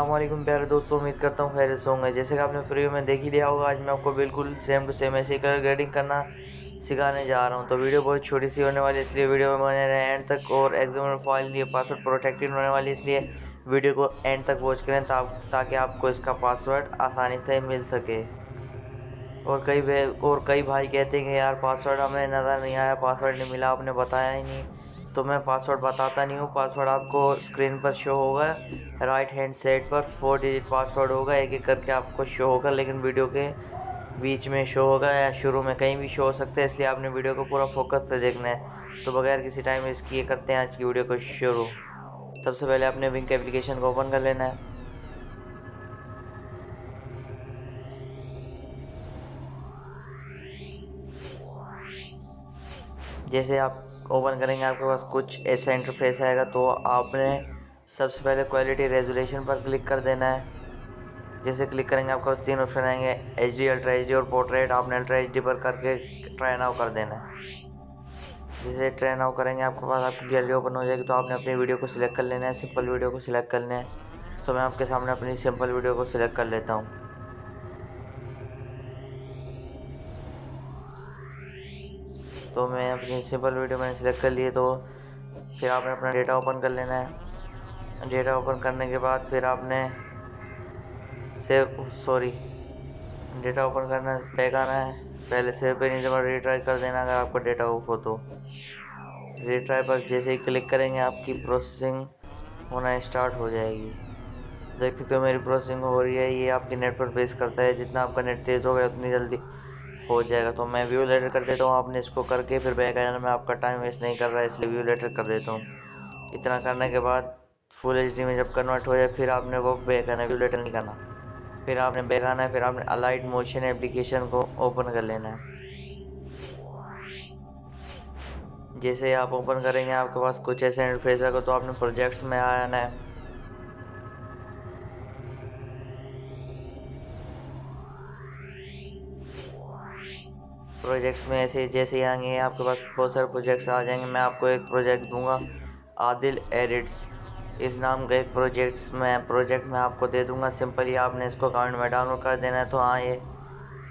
अस्सलामुअलैकुम प्यारे दोस्तों, उम्मीद करता हूँ खैरियत से होंगे। जैसे कि आपने प्रीव्यू में देख ही लिया होगा, आज मैं आपको बिल्कुल सेम टू सेम ऐसे कलर ग्रेडिंग करना सिखाने जा रहा हूँ। तो वीडियो बहुत छोटी सी होने वाली है, इसलिए वीडियो में बने रहें एंड तक। और एग्जाम फाइल ये पासवर्ड प्रोटेक्टेड होने वाली है, इसलिए वीडियो को एंड तक वॉच करें ताकि आपको इसका पासवर्ड आसानी से मिल सके। और कई भाई कहते हैं कि यार पासवर्ड हमें नज़र नहीं आया, पासवर्ड नहीं मिला, आपने बताया ही नहीं। तो मैं पासवर्ड बताता नहीं हूँ, पासवर्ड आपको स्क्रीन पर शो होगा। राइट हैंड साइड पर 4 डिजिट पासवर्ड होगा, एक एक करके आपको शो होगा, लेकिन वीडियो के बीच में शो होगा या शुरू में कहीं भी शो हो सकता है, इसलिए आपने वीडियो को पूरा फोकस से देखना है। तो बगैर किसी टाइम वेस्ट किए करते हैं आज की वीडियो को शुरू। सबसे पहले आपने विंक एप्लीकेशन को ओपन कर लेना है। जैसे आप ओपन करेंगे आपके पास कुछ ऐसा इंटरफेस आएगा, तो आपने सबसे पहले क्वालिटी रेजोल्यूशन पर क्लिक कर देना है। जैसे क्लिक करेंगे आपके पास 3 ऑप्शन आएंगे, HD, अल्ट्रा HD और पोर्ट्रेट। आपने अल्ट्रा HD पर करके ट्राई नाउ कर देना है। जैसे ट्राई नाउ करेंगे आपके पास आपकी गैलरी ओपन हो जाएगी, तो आपने अपनी वीडियो को सिलेक्ट कर लेना है, सिंपल वीडियो को सिलेक्ट कर लेना है। तो मैं आपके सामने अपनी सिंपल वीडियो को सिलेक्ट कर लेता हूँ। तो मैं अपनी सिंपल वीडियो मैंने सिलेक्ट कर लिए, तो फिर आपने अपना डेटा ओपन कर लेना है। डेटा ओपन करने के बाद फिर आपने डेटा ओपन करना बैक आना है। पहले सेव पे नहीं जमा रीट्राई कर देना अगर आपका डेटा ऑफ हो तो। रीट्राई पर जैसे ही क्लिक करेंगे आपकी प्रोसेसिंग होना स्टार्ट हो जाएगी। देख सकते हो मेरी प्रोसेसिंग हो रही है। ये आपके नेट पर बेस करता है, जितना आपका नेट तेज़ होगा उतनी जल्दी हो जाएगा। तो मैं व्यू लेटर कर देता हूँ, आपने इसको करके फिर बैक आ जाना। मैं आपका टाइम वेस्ट नहीं कर रहा है, इसलिए व्यू लेटर कर देता हूँ। इतना करने के बाद फुल HD में जब कन्वर्ट हो जाए फिर आपने वो बैक आना, व्यू लेटर नहीं करना। फिर आपने बैक आना है, फिर आपने अलाइट मोशन एप्लीकेशन को ओपन कर लेना है। जैसे ही आप ओपन करेंगे आपके पास कुछ ऐसे इंटरफेस आएगा, तो आपने प्रोजेक्ट्स में आना है। प्रोजेक्ट्स में ऐसे जैसे ही आएंगे आपके पास बहुत सारे प्रोजेक्ट्स आ जाएंगे। मैं आपको एक प्रोजेक्ट दूंगा, आदिल एडिट्स, इस नाम का एक प्रोजेक्ट मैं आपको दे दूंगा। सिंपली आपने इसको कमेंट में डाउनलोड कर देना है। तो हाँ, ये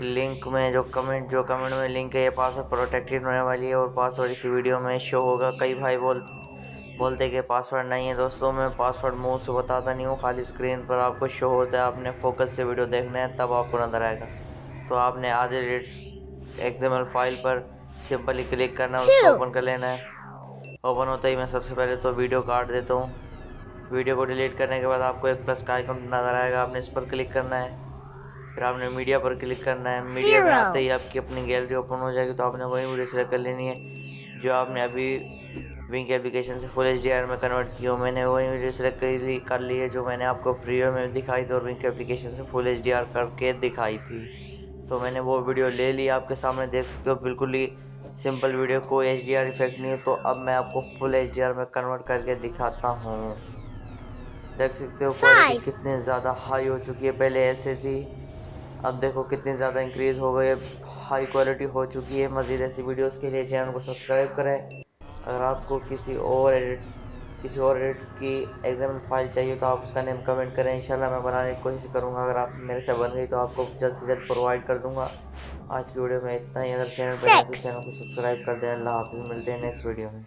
लिंक में जो कमेंट में लिंक है, ये पासवर्ड प्रोटेक्टेड होने वाली है और पासवर्ड इसी वीडियो में शो होगा। कई भाई बोलते कि पासवर्ड नहीं है। दोस्तों, मैं पासवर्ड मुंह से बताता नहीं हूँ, खाली स्क्रीन पर आपको शो होता है। आपने फोकस से वीडियो देखना है, तब आपको नजर आएगा। तो आपने आदिल एडिट्स XML फाइल पर सिंपली क्लिक करना है, उसको ओपन कर लेना है। ओपन होता ही मैं सबसे पहले तो वीडियो काट देता हूँ। वीडियो को डिलीट करने के बाद आपको एक प्लस का आइकन नज़र आएगा, आपने इस पर क्लिक करना है। फिर आपने मीडिया पर क्लिक करना है। मीडिया में आते ही आपकी अपनी गैलरी ओपन हो जाएगी, तो आपने वही वीडियो सेलेक्ट कर लेनी है जो आपने अभी विंक एप्लीकेशन से फुल HDR में कन्वर्ट की हो। मैंने वही वीडियो सेलेक्ट कर ली है जो मैंने आपको प्रीव्यू में दिखाई थी और विंक एप्लीकेशन से फुल HDR करके दिखाई थी। तो मैंने वो वीडियो ले ली, आपके सामने देख सकते हो, बिल्कुल ही सिंपल वीडियो, कोई HDR इफेक्ट नहीं है। तो अब मैं आपको फुल HDR में कन्वर्ट करके दिखाता हूँ। देख सकते हो क्वालिटी कितनी ज़्यादा हाई हो चुकी है, पहले ऐसे थी, अब देखो कितनी ज़्यादा इंक्रीज़ हो गई है, हाई क्वालिटी हो चुकी है। मज़ीद ऐसी वीडियोस के लिए चैनल को सब्सक्राइब करें। अगर आपको किसी और एडिट की एग्जाम्पल फाइल चाहिए तो आप उसका नेम कमेंट करें, इंशाल्लाह मैं बनाने की कोशिश करूँगा। अगर आप मेरे से बन गई तो आपको जल्द से जल्द प्रोवाइड कर दूँगा। आज की वीडियो में इतना ही। अगर चैनल पर नए तो चैनल को सब्सक्राइब कर दें। अल्लाह हाफिज़, मिलते हैं नेक्स्ट वीडियो में।